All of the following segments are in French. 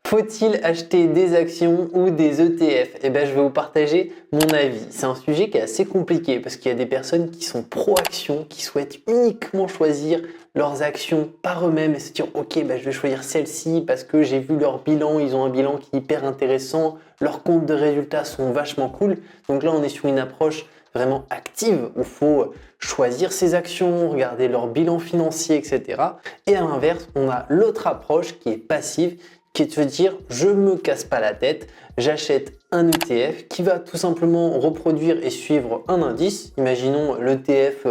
Faut-il acheter des actions ou des ETF? Eh bien, je vais vous partager mon avis. C'est un sujet qui est assez compliqué parce qu'il y a des personnes qui sont pro-actions, qui souhaitent uniquement choisir leurs actions par eux-mêmes et se dire ok, je vais choisir celle-ci parce que j'ai vu leur bilan, ils ont un bilan qui est hyper intéressant, leurs comptes de résultats sont vachement cool. Donc là, on est sur une approche vraiment active où il faut choisir ses actions, regarder leur bilan financier, etc. Et à l'inverse, on a l'autre approche qui est passive, qui est de se dire je me casse pas la tête, j'achète un ETF qui va tout simplement reproduire et suivre un indice. Imaginons l'ETF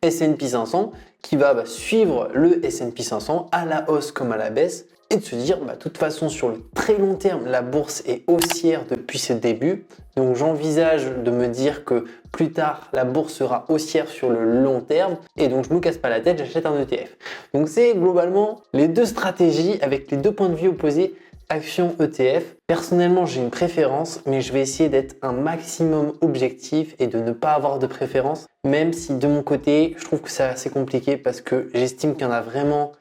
S&P 500 qui va suivre le S&P 500 à la hausse comme à la baisse et de se dire de toute façon sur le très long terme la bourse est haussière depuis ses débuts, donc j'envisage de me dire que plus tard la bourse sera haussière sur le long terme et donc je me casse pas la tête, j'achète un ETF. Donc c'est globalement les deux stratégies avec les deux points de vue opposés, action ETF. Personnellement j'ai une préférence mais je vais essayer d'être un maximum objectif et de ne pas avoir de préférence, même si de mon côté je trouve que c'est assez compliqué parce que j'estime qu'il y en a vraiment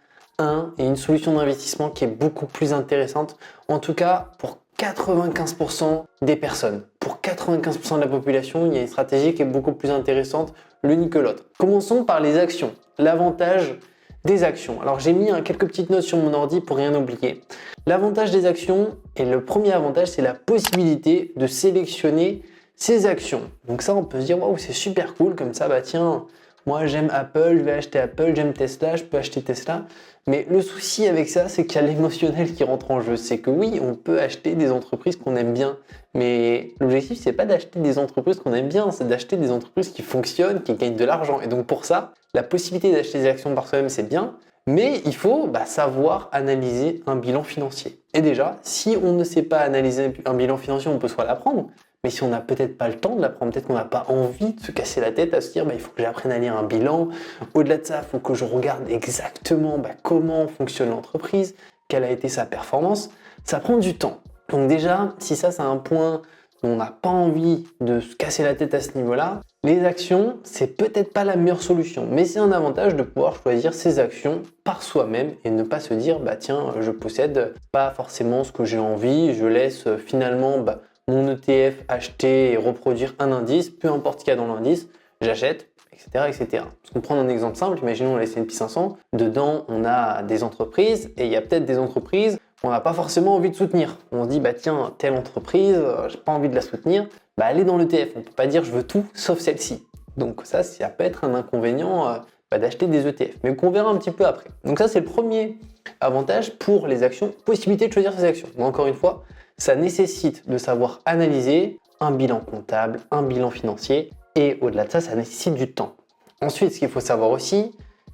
et une solution d'investissement qui est beaucoup plus intéressante, en tout cas pour 95% des personnes. Pour 95% de la population, il y a une stratégie qui est beaucoup plus intéressante l'une que l'autre. Commençons par les actions. L'avantage des actions. Alors j'ai mis quelques petites notes sur mon ordi pour rien oublier. L'avantage des actions, et le premier avantage, c'est la possibilité de sélectionner ses actions. Donc ça, on peut se dire, waouh, c'est super cool, comme ça, tiens, moi j'aime Apple, je vais acheter Apple, j'aime Tesla, je peux acheter Tesla. Mais le souci avec ça, c'est qu'il y a l'émotionnel qui rentre en jeu. C'est que oui, on peut acheter des entreprises qu'on aime bien, mais l'objectif, c'est pas d'acheter des entreprises qu'on aime bien, c'est d'acheter des entreprises qui fonctionnent, qui gagnent de l'argent. Et donc pour ça, la possibilité d'acheter des actions par soi-même, c'est bien, mais il faut savoir analyser un bilan financier. Et déjà, si on ne sait pas analyser un bilan financier, on peut soit l'apprendre, mais si on n'a peut-être pas le temps de l'apprendre, peut-être qu'on n'a pas envie de se casser la tête à se dire il faut que j'apprenne à lire un bilan. Au-delà de ça, il faut que je regarde exactement comment fonctionne l'entreprise, quelle a été sa performance. Ça prend du temps. Donc déjà, si ça c'est un point où on n'a pas envie de se casser la tête à ce niveau-là, les actions, c'est peut-être pas la meilleure solution, mais c'est un avantage de pouvoir choisir ses actions par soi-même et ne pas se dire tiens, je possède pas forcément ce que j'ai envie, je laisse finalement mon ETF acheter et reproduire un indice, peu importe ce qu'il y a dans l'indice, j'achète, etc., etc. Parce qu'on prend un exemple simple, imaginons le S&P 500, dedans on a des entreprises et il y a peut-être des entreprises qu'on n'a pas forcément envie de soutenir. On se dit tiens, telle entreprise, j'ai pas envie de la soutenir, elle est dans l'ETF. On peut pas dire je veux tout sauf celle-ci. Donc ça peut être un inconvénient d'acheter des ETF, mais qu'on verra un petit peu après. Donc ça c'est le premier avantage pour les actions, possibilité de choisir ses actions. Mais encore une fois, ça nécessite de savoir analyser un bilan comptable, un bilan financier, et au-delà de ça, ça nécessite du temps. Ensuite, ce qu'il faut savoir aussi,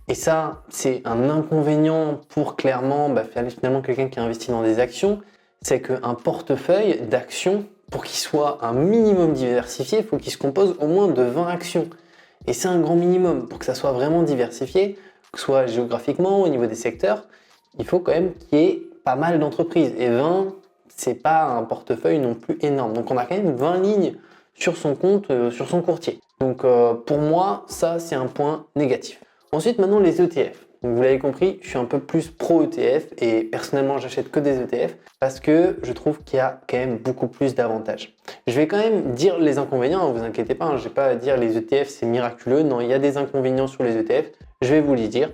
et ça c'est un inconvénient pour clairement finalement quelqu'un qui investit dans des actions, c'est qu'un portefeuille d'actions, pour qu'il soit un minimum diversifié, il faut qu'il se compose au moins de 20 actions. Et c'est un grand minimum. Pour que ça soit vraiment diversifié, que ce soit géographiquement, au niveau des secteurs, il faut quand même qu'il y ait pas mal d'entreprises. Et 20, c'est pas un portefeuille non plus énorme. Donc on a quand même 20 lignes sur son compte, sur son courtier. Donc pour moi, ça c'est un point négatif. Ensuite, maintenant les ETF. Donc vous l'avez compris, je suis un peu plus pro ETF et personnellement j'achète que des ETF parce que je trouve qu'il y a quand même beaucoup plus d'avantages. Je vais quand même dire les inconvénients, ne vous inquiétez pas, je ne vais pas dire les ETF c'est miraculeux, non, il y a des inconvénients sur les ETF, je vais vous les dire.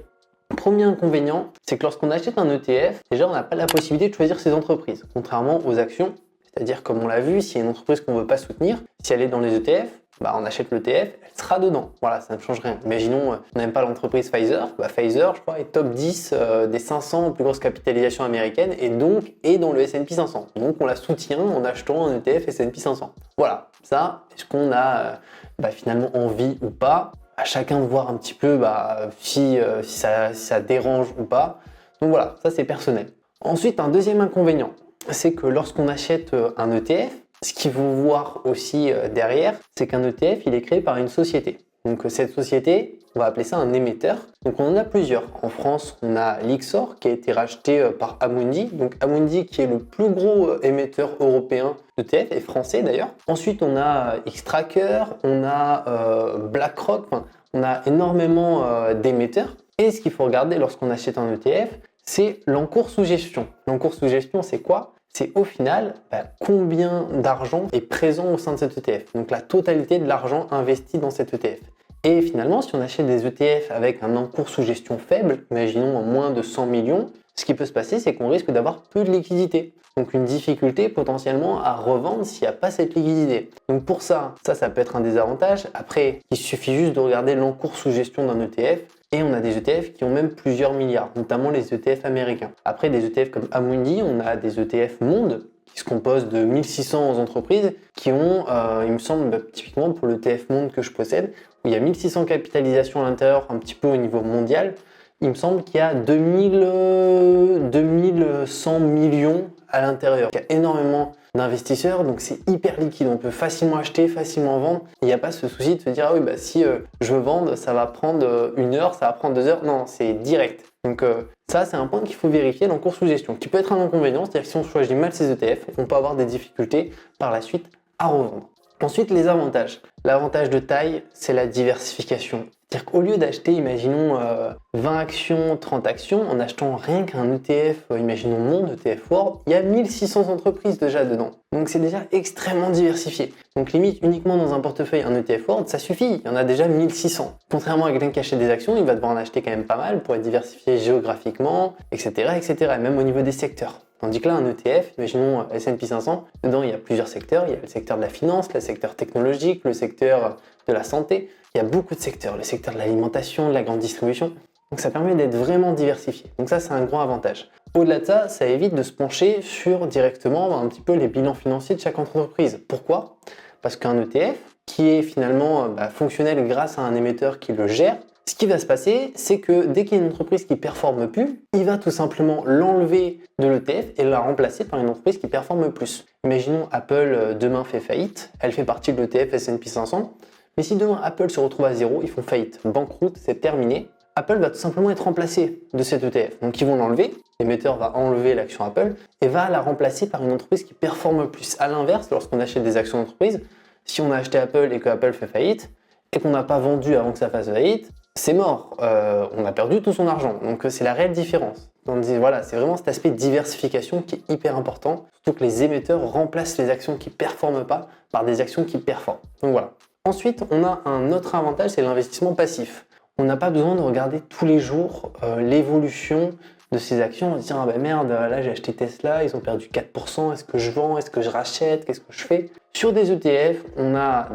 Premier inconvénient, c'est que lorsqu'on achète un ETF, déjà on n'a pas la possibilité de choisir ses entreprises, contrairement aux actions, c'est-à-dire comme on l'a vu, s'il y a une entreprise qu'on ne veut pas soutenir, si elle est dans les ETF, on achète l'ETF, elle sera dedans. Voilà, ça ne change rien. Imaginons, on n'aime pas l'entreprise Pfizer. Pfizer, je crois, est top 10 des 500 plus grosses capitalisations américaines et donc est dans le S&P 500. Donc on la soutient en achetant un ETF S&P 500. Voilà, ça, est-ce qu'on a finalement envie ou pas? À chacun de voir un petit peu si ça dérange ou pas. Donc voilà, ça c'est personnel. Ensuite, un deuxième inconvénient, c'est que lorsqu'on achète un ETF, ce qu'il faut voir aussi derrière, c'est qu'un ETF, il est créé par une société. Donc cette société, on va appeler ça un émetteur. Donc on en a plusieurs. En France, on a Lyxor qui a été racheté par Amundi. Donc Amundi qui est le plus gros émetteur européen d'ETF et français d'ailleurs. Ensuite, on a Xtrackers, on a BlackRock. On a énormément d'émetteurs. Et ce qu'il faut regarder lorsqu'on achète un ETF, c'est l'encours sous gestion. L'encours sous gestion, c'est quoi? c'est au final combien d'argent est présent au sein de cet ETF. Donc la totalité de l'argent investi dans cet ETF. Et finalement, si on achète des ETF avec un encours sous gestion faible, imaginons en moins de 100 millions, ce qui peut se passer, c'est qu'on risque d'avoir peu de liquidité. Donc une difficulté potentiellement à revendre s'il n'y a pas cette liquidité. Donc pour ça peut être un désavantage. Après, il suffit juste de regarder l'encours sous gestion d'un ETF. Et on a des ETF qui ont même plusieurs milliards, notamment les ETF américains. Après, des ETF comme Amundi, on a des ETF Monde qui se composent de 1600 entreprises qui ont, il me semble, typiquement pour le ETF Monde que je possède, où il y a 1600 capitalisations à l'intérieur, un petit peu au niveau mondial. Il me semble qu'il y a 2100 millions à l'intérieur. Il y a énormément d'investisseurs, donc c'est hyper liquide. On peut facilement acheter, facilement vendre. Il n'y a pas ce souci de se dire, ah oui, si je veux vendre, ça va prendre 1 heure, ça va prendre 2 heures. Non, c'est direct. Donc ça, c'est un point qu'il faut vérifier dans le cours sous gestion, qui peut être un inconvénient, c'est-à-dire que si on choisit mal ses ETF, on peut avoir des difficultés par la suite à revendre. Ensuite, les avantages. L'avantage de taille, c'est la diversification. C'est-à-dire qu'au lieu d'acheter, imaginons 20 actions, 30 actions, en achetant rien qu'un ETF, imaginons Monde, ETF World, il y a 1600 entreprises déjà dedans. Donc c'est déjà extrêmement diversifié. Donc limite, uniquement dans un portefeuille, un ETF World, ça suffit, il y en a déjà 1600. Contrairement à quelqu'un qui achète des actions, il va devoir en acheter quand même pas mal pour être diversifié géographiquement, etc., etc., et même au niveau des secteurs. Tandis que là, un ETF, imaginons S&P 500, dedans il y a plusieurs secteurs. Il y a le secteur de la finance, le secteur technologique, le secteur de la santé. Il y a beaucoup de secteurs, le secteur de l'alimentation, de la grande distribution. Donc ça permet d'être vraiment diversifié. Donc ça, c'est un grand avantage. Au-delà de ça, ça évite de se pencher sur directement un petit peu les bilans financiers de chaque entreprise. Pourquoi ? Parce qu'un ETF, qui est finalement fonctionnel grâce à un émetteur qui le gère, ce qui va se passer, c'est que dès qu'il y a une entreprise qui ne performe plus, il va tout simplement l'enlever de l'ETF et la remplacer par une entreprise qui performe plus. Imaginons Apple demain fait faillite, elle fait partie de l'ETF S&P 500, mais si demain Apple se retrouve à zéro, ils font faillite, banqueroute, c'est terminé, Apple va tout simplement être remplacé de cet ETF. Donc ils vont l'enlever, l'émetteur va enlever l'action Apple et va la remplacer par une entreprise qui performe plus. À l'inverse, lorsqu'on achète des actions d'entreprise, si on a acheté Apple et que Apple fait faillite, et qu'on n'a pas vendu avant que ça fasse faillite, c'est mort, on a perdu tout son argent. Donc c'est la réelle différence. Donc voilà, c'est vraiment cet aspect de diversification qui est hyper important, surtout que les émetteurs remplacent les actions qui ne performent pas par des actions qui performent. Donc voilà. Ensuite, on a un autre avantage, c'est l'investissement passif. On n'a pas besoin de regarder tous les jours l'évolution de ces actions, en se disant ah ben merde, là j'ai acheté Tesla, ils ont perdu 4%, est-ce que je vends, est-ce que je rachète, qu'est-ce que je fais? Sur des ETF, on a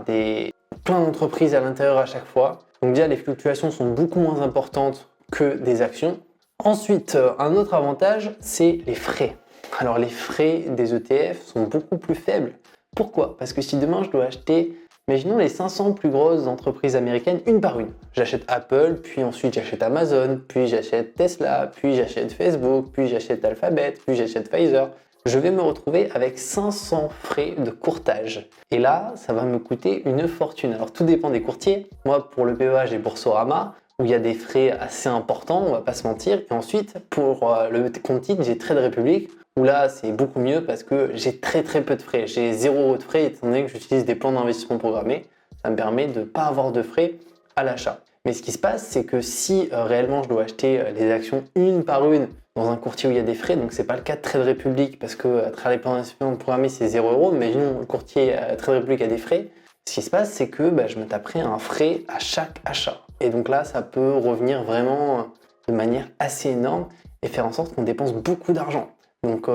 plein d'entreprises à l'intérieur à chaque fois. Donc déjà, les fluctuations sont beaucoup moins importantes que des actions. Ensuite, un autre avantage, c'est les frais. Alors les frais des ETF sont beaucoup plus faibles. Pourquoi ? Parce que si demain je dois acheter, imaginons les 500 plus grosses entreprises américaines une par une. J'achète Apple, puis ensuite j'achète Amazon, puis j'achète Tesla, puis j'achète Facebook, puis j'achète Alphabet, puis j'achète Pfizer. Je vais me retrouver avec 500 frais de courtage. Et là, ça va me coûter une fortune. Alors tout dépend des courtiers. Moi, pour le PEA, j'ai Boursorama, où il y a des frais assez importants, on va pas se mentir. Et ensuite, pour le compte titre, j'ai Trade Republic, où là, c'est beaucoup mieux parce que j'ai très peu de frais. J'ai 0 € de frais, étant donné que j'utilise des plans d'investissement programmés. Ça me permet de ne pas avoir de frais à l'achat. Mais ce qui se passe, c'est que si réellement je dois acheter les actions une par une dans un courtier où il y a des frais, donc c'est pas le cas de Trade Republic parce que à travers les plans d'investissement programmés c'est 0 €, mais imaginons le courtier Trade Republic a des frais, ce qui se passe c'est que je me taperai un frais à chaque achat. Et donc là ça peut revenir vraiment de manière assez énorme et faire en sorte qu'on dépense beaucoup d'argent. Donc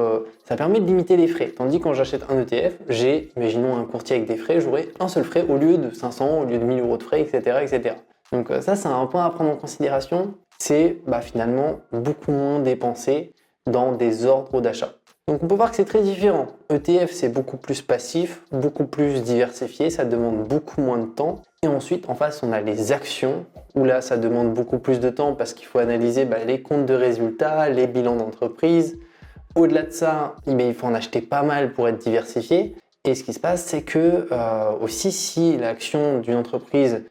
ça permet de limiter les frais. Tandis que quand j'achète un ETF, imaginons un courtier avec des frais, j'aurai un seul frais au lieu de 500, au lieu de 1000 € de frais, etc. etc. Donc ça c'est un point à prendre en considération, c'est finalement beaucoup moins dépensé dans des ordres d'achat. Donc on peut voir que c'est très différent. ETF c'est beaucoup plus passif, beaucoup plus diversifié, ça demande beaucoup moins de temps. Et ensuite en face on a les actions, où là ça demande beaucoup plus de temps parce qu'il faut analyser les comptes de résultats, les bilans d'entreprise. Au-delà de ça, il faut en acheter pas mal pour être diversifié. Et ce qui se passe, c'est que aussi si l'action d'une entreprise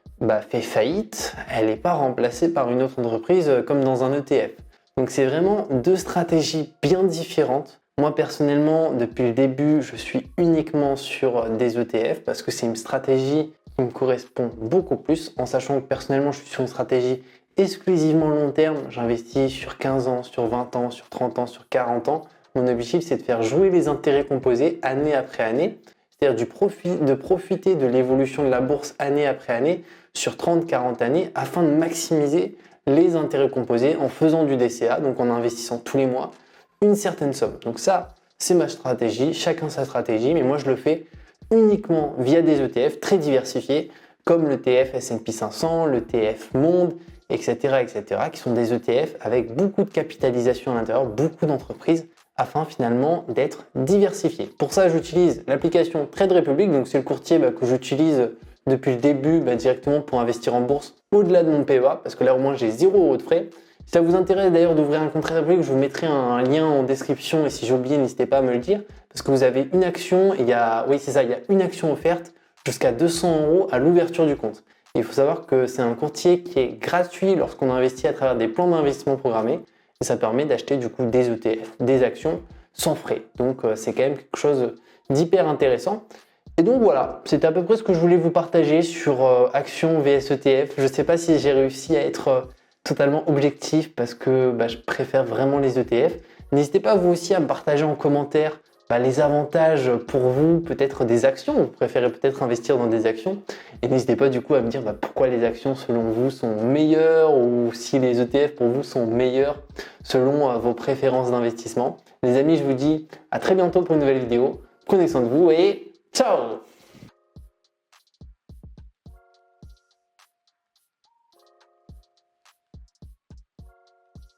fait faillite, elle n'est pas remplacée par une autre entreprise comme dans un ETF. Donc c'est vraiment deux stratégies bien différentes. Moi personnellement, depuis le début, je suis uniquement sur des ETF parce que c'est une stratégie qui me correspond beaucoup plus, en sachant que personnellement, je suis sur une stratégie exclusivement long terme. J'investis sur 15 ans, sur 20 ans, sur 30 ans, sur 40 ans. Mon objectif, c'est de faire jouer les intérêts composés année après année, c'est-à-dire de profiter de l'évolution de la bourse année après année sur 30-40 années afin de maximiser les intérêts composés en faisant du DCA, donc en investissant tous les mois une certaine somme. Donc ça, c'est ma stratégie, chacun sa stratégie, mais moi je le fais uniquement via des ETF très diversifiés comme l'ETF S&P 500, l'ETF Monde, etc., qui sont des ETF avec beaucoup de capitalisation à l'intérieur, beaucoup d'entreprises, afin finalement d'être diversifiés. Pour ça, j'utilise l'application Trade Republic, donc c'est le courtier que j'utilise depuis le début directement pour investir en bourse au-delà de mon PEA, parce que là au moins j'ai 0 € de frais. Si ça vous intéresse d'ailleurs d'ouvrir un compte Trade Republic, je vous mettrai un lien en description et si j'ai oublié, n'hésitez pas à me le dire, parce que vous avez une action, il y a une action offerte jusqu'à 200 € à l'ouverture du compte. Et il faut savoir que c'est un courtier qui est gratuit lorsqu'on investit à travers des plans d'investissement programmés et ça permet d'acheter du coup des ETF, des actions sans frais. Donc c'est quand même quelque chose d'hyper intéressant. Et donc voilà, c'était à peu près ce que je voulais vous partager sur actions vs ETF. Je ne sais pas si j'ai réussi à être totalement objectif parce que je préfère vraiment les ETF. N'hésitez pas vous aussi à me partager en commentaire les avantages pour vous, peut-être des actions. Vous préférez peut-être investir dans des actions. Et n'hésitez pas du coup à me dire pourquoi les actions selon vous sont meilleures ou si les ETF pour vous sont meilleurs selon vos préférences d'investissement. Les amis, je vous dis à très bientôt pour une nouvelle vidéo. Prenez soin de vous et ciao!